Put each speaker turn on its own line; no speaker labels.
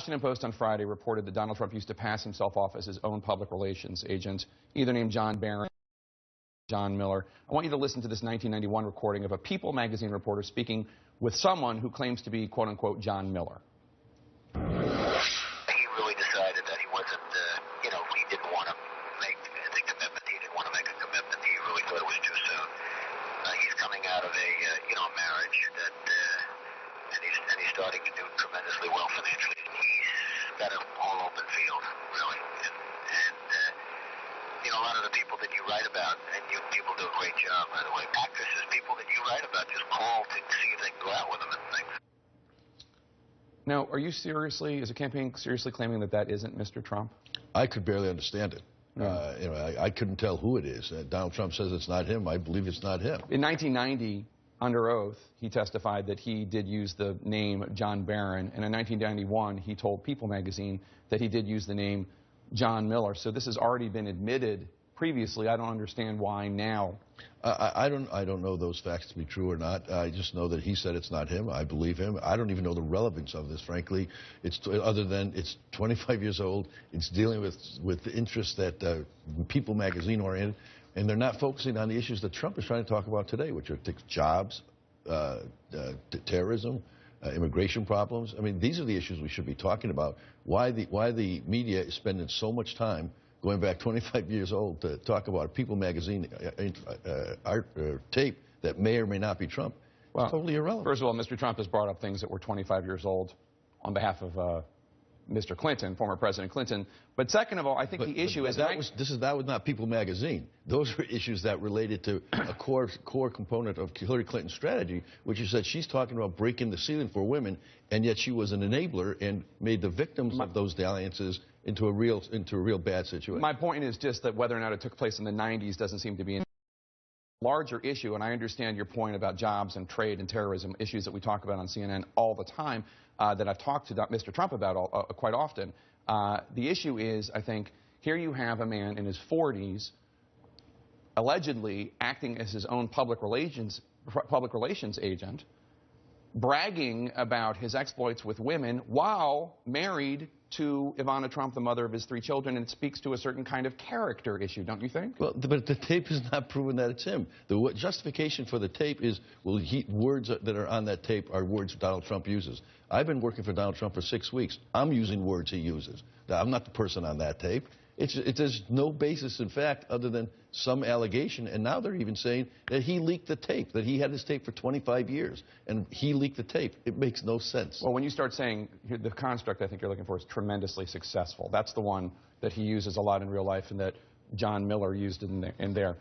Washington Post on Friday reported that Donald Trump used to pass himself off as his own public relations agent, either named John Barron or John Miller. I want you to listen to this 1991 recording of a People magazine reporter speaking with someone who claims to be, quote-unquote, John Miller.
He really decided that he wasn't, he didn't want to make the commitment. He didn't want to make a commitment. He really thought it was too soon. He's coming out of a marriage that, and he's starting to do tremendously well financially. He's got an all-open field, really. And a lot of the people that you write about, and you people do a great job, by the way, actresses, people that you write about just call to see if they can go out with them and things.
Now, are you seriously, is the campaign seriously claiming that that isn't Mr. Trump?
I could barely understand it. I couldn't tell who it is. Donald Trump says it's not him. I believe it's not him.
In 1990, under oath, he testified that he did use the name John Barron, and in 1991, he told People magazine that he did use the name John Miller. So this has already been admitted previously. I don't understand why now.
I don't know those facts to be true or not. I just know that he said it's not him. I believe him. I don't even know the relevance of this, frankly. It's other than it's 25 years old. It's dealing with the interests that People magazine oriented, and they're not focusing on the issues that Trump is trying to talk about today, which are jobs, terrorism, immigration problems. I mean, these are the issues we should be talking about. Why the media is spending so much time going back 25 years old to talk about a People magazine tape that may or may not be Trump. Well, it's totally irrelevant.
First of all, Mr. Trump has brought up things that were 25 years old on behalf of Mr. Clinton, former President Clinton. But second of all, I think the issue is
that was not People magazine. Those were issues that related to a core component of Hillary Clinton's strategy, which is that she's talking about breaking the ceiling for women, and yet she was an enabler and made the victims of those dalliances into a real bad situation.
My point is just that whether or not it took place in the 90s doesn't seem to be a larger issue, and I understand your point about jobs and trade and terrorism, issues that we talk about on CNN all the time, that I've talked to Mr. Trump about quite often. The issue is, I think, here you have a man in his 40s allegedly acting as his own public relations agent, bragging about his exploits with women while married to Ivana Trump, the mother of his 3 children, and it speaks to a certain kind of character issue, don't you think?
Well, but the tape has not proven that it's him. The justification for the tape is, well, words that are on that tape are words Donald Trump uses. I've been working for Donald Trump for 6 weeks. I'm using words he uses. Now, I'm not the person on that tape. There's no basis in fact other than some allegation, and now they're even saying that he leaked the tape, that he had this tape for 25 years, and he leaked the tape. It makes no sense.
Well, when you start saying the construct I think you're looking for is tremendously successful, that's the one that he uses a lot in real life and that John Miller used in there.